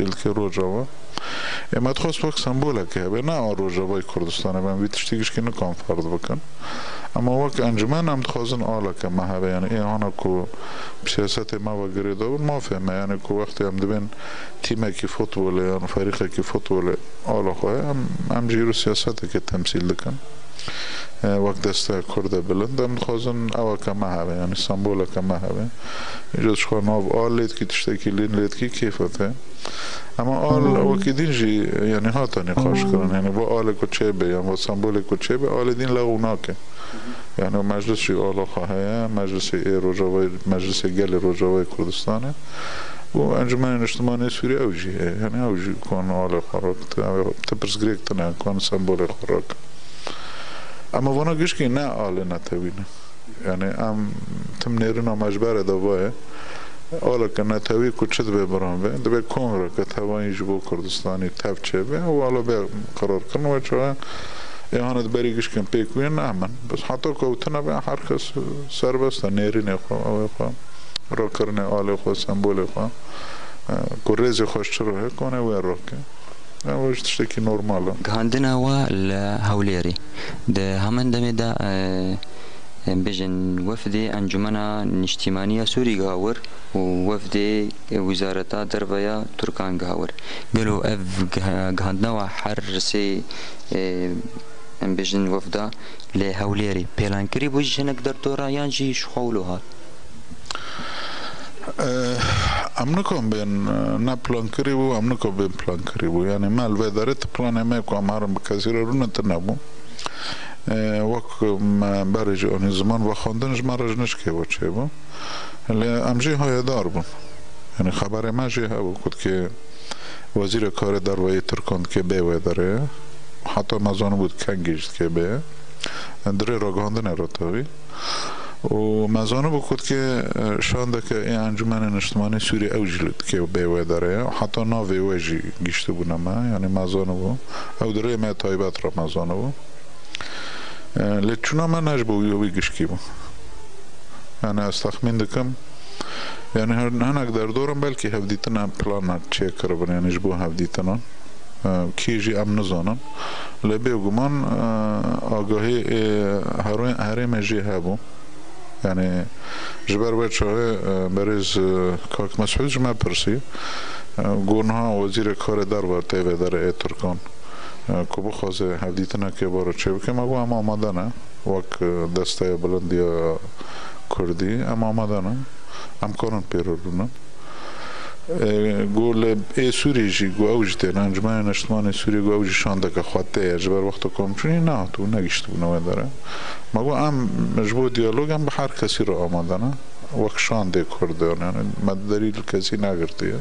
که روجاوا اما خواست وقت سمبوله که به نه روجاوای کردستان من بیتشتیگش که نکام فرض بکن اما وقت انجمن هم خواستن آلا که ما هوا یعنی اینا کو سیاست ما و گریده و ما فهمه یعنی کو وقتی هم دبن تیمه کی فوتبال یا فريقه کی فوتبال آلا خواه هم جیرو سیاست که تمثیل دکن وقت دست کرده بلند هم خواستن اوا که ما هوا یعنی سمبوله که ما هوا اینجا شخواه ناب آل لید کی تشتکی لین لید کی کیفته اما آل وقتی دینجی یعنی هاتا نقاش کرن یعنی با آل کو چه به یا با سمبول کو چه به آل دین لغوناکه یعنی مجلس آلا خواهی مجلس روجاوی مجلس گل روجاوی کردستانه و انجمن اجتماعی سوری اوجیه یعنی اوجی کن آل خراک تپرس گریک تنه کن سمبول خراک اما وانا گش که نه آل نتوینه یعنی ام تم نیرنا مجبر دواه آلا که نتوی کچت به برام به دبی کن را که توانی جبو کردستانی تب چه به و آلا به قرار کن و چه یهانت بریگش کن پیکوین نه من بس حتی که اوتنا به هر کس سر بسته نیرین خواه آوه خواه را کرنه آل خواه سمبول خواه که ریز خوش چروه کنه و را که اوش تشتکی نورماله گهاندنا و لهوليري ده همن دمي ده بجن وفد انجمن اجتماعية سوري غاور ووفد وزارة دربيا تركان غاور قالوا اف گهاندنا و حرسي بجن وفدا لهوليري بلان كري بوجه نقدر دورا يانجي شخولوها ام نکم بین نه پلان کری بو ام نکم بین پلان کری بو یعنی مال و دارت پلان ما کو امارم کثیر رو نتنبو وقت برای آن زمان و خواندنش مرج نشکه و چه بو امجی های دار بو یعنی خبر ما جه ها بود که وزیر کار دروایی ترکاند که به و داره حتی مزان بود کنگیشت که به دره را گاندن را تاوی و مزانه بکود که شانده که این انجمن اجتماعی سوری اوجلد که بیوه داره حتی ناوی وجی گشته بو نما یعنی مزانه بو او داره ما تایبت را مزانه بو لیچونا من نجبو یوی گشکی بو یعنی استخمین دکم یعنی هنگ در دورم بلکه هفدیتنا پلان چه کربن یعنی جبو هفدیتنا کیجی ام نزانم لبه گمان آگاهی هرم جی هبو یعنی جبر بچه بریز کاک مسعود جمع پرسی گونها وزیر کار در ورته و در ترکان که بخوازه هفدیتنا که بارو چه بکه مگو هم آماده نه وقت دسته بلندی کردی هم آماده نه هم کارن پیرو رو نه گول ای سوری جی گو اوجته انجمن اجتماعی سوری گو اوجی شانده که خواهده جبر وقت کم چونی نه تو نگشت بو نوه داره مگو هم مجبور دیالوگ هم به هر کسی رو آماده نه وقت شانده کرده یعنی مددلیل کسی نگرده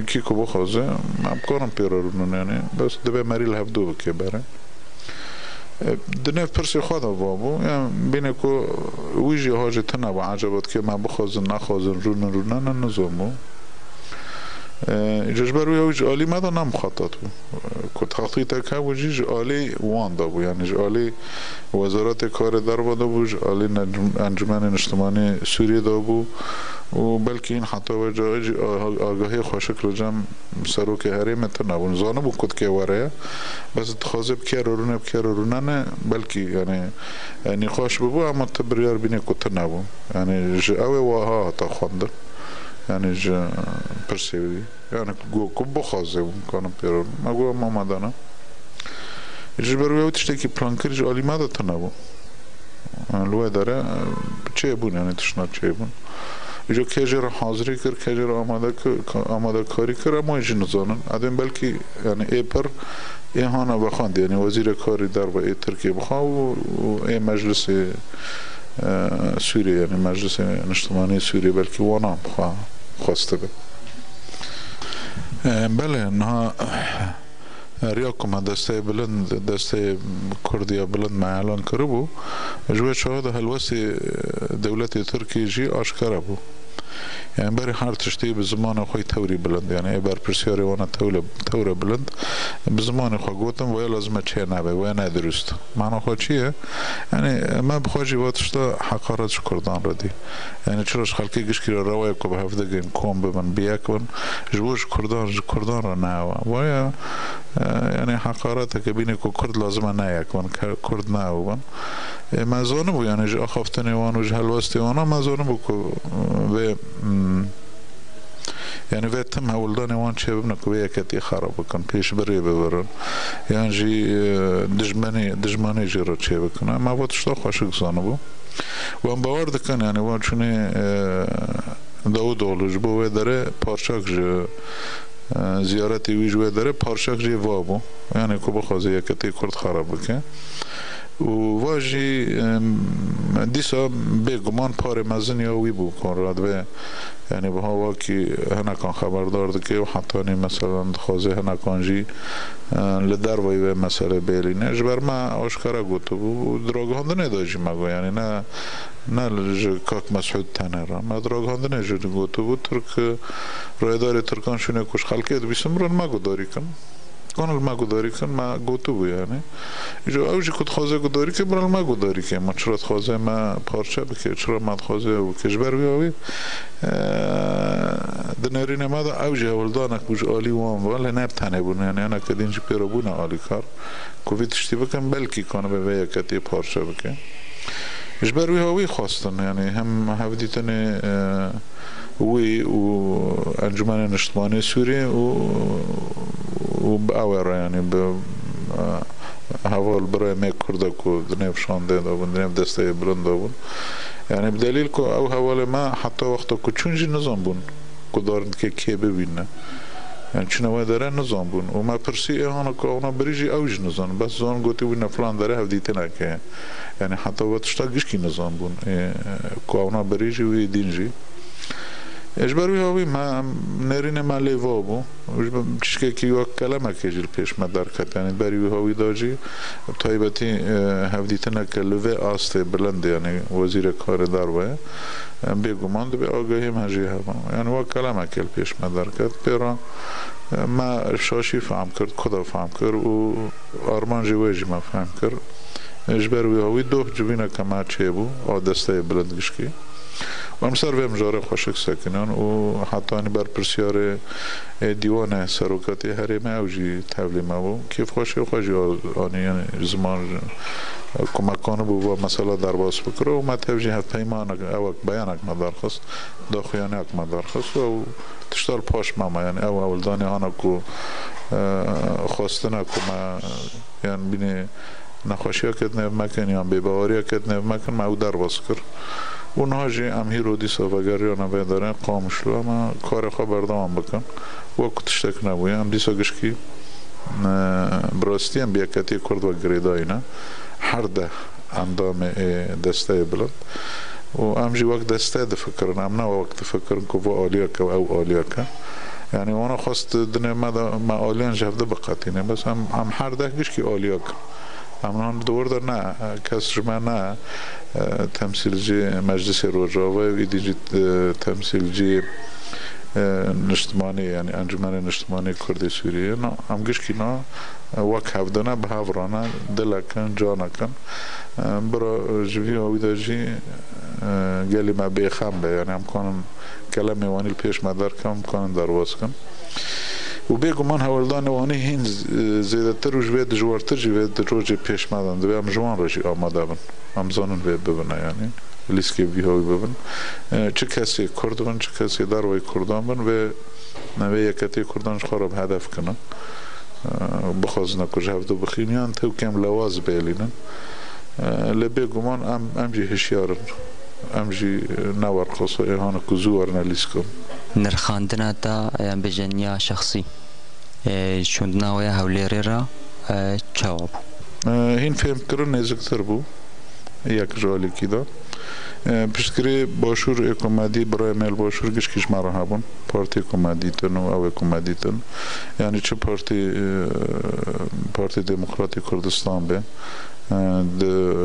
کی که بخوازه هم کارم پیرا رو نه یعنی بس دبه مریل هفدو بکه بره دنیف پرسی خواهده بابو یعنی بینه که ویجی حاجت نه و عجبات که من بخوازن نخوازن رو نه نزومو جشبر ویج عالی ماذا نام خطط كنت خطيتك وجيج عالی وان دابو يعني عالی وزارت کار دربا دابو عالی انجمن اجتماعی سوریه دابو و بلکه این حتی وجه آگاهی خوشکل جمع سروک حریم تنبون زانه بو کد که وره بس تخاذب که رو نه بلکه يعني نقاش ببو اما تبرير بینه کد تنبون يعني جاوه واها تا خواندر یعنی جا پرسیدی یعنی گو کب خازه کنم پیرون مگو ما مادانا ایش بروی او تشتی پلان کریش عالی مادا تنبو لوه داره چه بون یعنی تشنا چه بون ایجا که جر حاضری کر که جر آماده کاری کر اما ایش نزانن ادم بلکه یعنی ای پر ای هانا بخواند یعنی وزیر کاری در با ای ترکیه بخواه و ای مجلس سوریه یعنی مجلس اجتماعی سوریه بلکه وانا خواسته به بله نه ریاکم دسته بلند دسته کردیا بلند معلن کرده جوه شهاده هلوسی دولت ترکیه جی آشکار بو يعني بري هر تشتي بزمان خوي توري بلند يعني بر برسياري وانا توري بلند بزمان خو قوتم ويا لازم تشي نابي وين درست معنى خو چیه يعني ما بخوجي واتشتا حقارت كردان ردي يعني چرش خلقي گشكي روايه كو بهفدگين كوم بمن بيكون جوج كردان را ناوا ويا يعني حقارت كبيني كو كرد لازم نايكون كرد ناوبن ما زانبو يعني جا اخافتني وان وجه الوستي وانا ما زانبو كو يعني في تم هولداني وان شيء بنكو بيا كتي خراب كان بيش بري ببرن يعني جي دجماني جرى شيء بكن ما بتشتاق خاشق زانبو وان باورد كان يعني وان شنو داود اولوج بو داره پارچاک زیارتی ویج و داره پارچاک جی وابو يعني كو بخوازي يكتي كرد خراب بكن وواجي ديسا بيگمان پار مزن یا وی بو کن راد يعني بها واكي هنا كان خبردار دكي وحتى مثلا خوازه هنا كان جي لدر وی مسئله بیلینه جبر ما آشکارا گوتو بو دراغهانده نداجی مگو يعني نه کاک مسعود تنه ما دراغهانده نجد گوتو بو ترک رایداری ترکان شونه کش خلقیت بیسم رن مگو داری کن كون الماغوداري كان ما قوتو يعني جو اوجي كنت خوازه قداري كي برا الماغوداري كي ما شرط خوازه ما بارشا بكي شرط ما خوازه وكجبر وياوي دنيرين ماذا اوجي ولدانك بوج آلي وان ولا نبتنه بون يعني انا كدينجي بيرابونا آلي كار كوفيت اشتي بكن بلكي كان بويا كتي بارشا بكي جبر وياوي خواستن يعني هم هفديتني وي وانجمان الاجتماعي السوري وبأور يعني هوا البراء ما كردكو دنيف شاندين دابون دنيف دستي بلند دابون يعني بدليل كو او هوا ما حتى وقتا كو چونجي نظام بون كو دارند كي ببينه يعني چنوه داره نظام بون وما برسي اهانا كو اونا بريجي اوج نظام بس زان قوتي وينا فلان داره هفديتنا كي يعني حتى وقتشتا گشكي نظام بون كو اونا بريجي وي دينجي اجبر وی ما نرینه ما لیوابو چشکه کی وقت کلمه کجیل پیش مدرکت یعنی بری وی داجی طایبتی هفدیتنه که لوه آسته بلند یعنی وزیر کار دروه بیگمان دو به آگاهی مجی هم یعنی وقت کلمه کل پیش مدرکت پیران ما شاشی فهم کرد کدا فهم کرد و آرمان جویجی ما فهم کرد اجبر وی دو جوینه که ما چه بو آدسته بلند گشکی وامسر ویم جاره خوشک سکنن و حتی بر پرسیار دیوان سروکاتی هرمه اوجی تولیم بو کیف خوشی آنی زمان کمکانه بو و مسئله درباس بکره و ما توجی هفت پیمان اوک بیانک مدارخست داخیانه اک مدارخست و تشتال پاش ماما یعنی اول دانی آنه که خواستنه که ما یعنی بینی نخوشی ها کت نف مکن یا بیباوری ها کت نف مکن ما او درباس کر اونها جی امهیر دیسا و گریان دارن قامشلو اما کار خواه بردام بکن وقت تشتک نبوی هم دیسا گشکی براستی هم بیاکتی کرد و گریدایی نه هر ده اندام دسته بلند و هم جی وقت دسته دفکرن هم نه وقت دفکرن که و آلیا که او آلیا که يعني وانا خواست دنيا ما آلیان جفده بقاتینه بس هم هر ده گشکی آلیا که همون دور در نه کس جمع نه تمثیلجی مجلس روجاوه و ایدیجی تمثیلجی نشتمانی یعنی انجمن نشتمانی کردی سوریه نه هم گشکی نه وک هفدانه به هفرانه دلکن جانکن برا جوی آویده جی گلی ما بیخم به یعنی هم کنن کلمه وانی پیش مدار کم کنن درواز کن و بیگمان هولدان وانی هین زیادتر و جوید جوارتر جوید روزی پیش مدن دوی هم جوان روزی آماده بن هم زانون ببنه یعنی لیسکی بیهوی ببن چه کسی کرد بن چه کسی دروی کردان بن و نوی یکتی کردانش خراب هدف کنن بخوازنه که جهفدو بخینیان تو کم لواز بیلینن لبیگمان ام جی هشیارن ام جی نوار خاصو ایهانه که زوار نلیسکم نرخاندنا تا بجنیا شخصی شوندنا ويا هوليري را جواب هين فهم كرن نزكتر بو ياك جوالي كده بشكري باشور اكومادي برای مل باشور گشکش مرا هبون پارتی اكوماديتن او اكوماديتن يعني چه پارتی دموکراتی کردستان به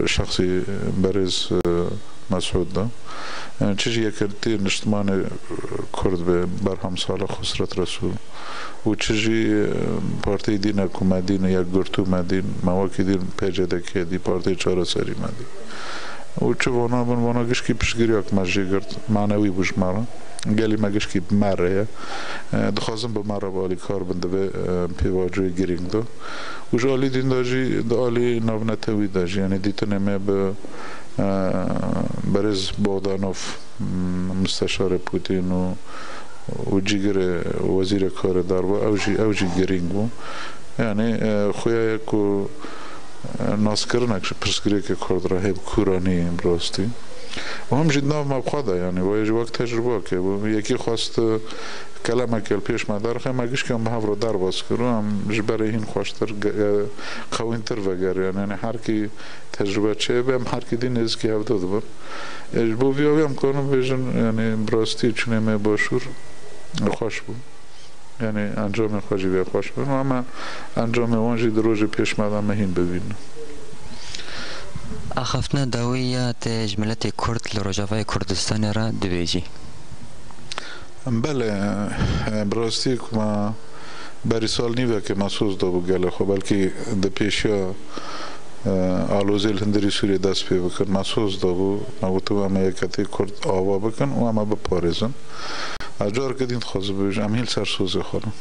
شخصی برز مسعود ده چیزی یکتی نشتمان کرد به برهم سال خسرت رسول و چیزی پارتی دین حکومتین یک گرتو مدین مواقع دین پیجده که دی پارتی چهار سری مدین و چه وانا گشکی پیشگیری اک مجی کرد معنوی بوش مرا گلی مگشکی مره دخوازم به مره بالی کار بنده به پیواجوی گیرینگ دو و جالی دین داجی دالی نونتوی داجی یعنی دیتونه می به برز بودانوف مستشار پوتین و جیگر وزیر کار دار و اوجی گیرینگ بو یعنی خویا یکو ناس کردنش پرسکری که کرد را هب کورانی براستی و هم جدنا مبخدا یعنی و یه وقت تجربه که یکی خواست کلمه کل پیش مدار خیلی مگیش که هم رو در باز کرد هم جبره این خوشتر خوینتر وگر یعنی هر کی تجربه چه بهم هر کی دین از کی هفته دبر بو بیایم کنم بیشتر یعنی براستی چونه می باشور خوش بود یعنی انجام خوشی بیا خوش بود اما انجام وانجی دروج پیش مدام مهین ببینم أخفنا داوية جملة كرد لرجافة كردستان را دبيجي بله براستی که ما بری سال نیوه که محسوس دو بگله خب بلکه ده پیشیا آلوزیل هندری سوری دست پی بکن محسوس دو بو نگوتو اما یکتی کرد آوا بکن و اما بپارزن اجار که دین خواه بیش امهیل سرسوزه خورم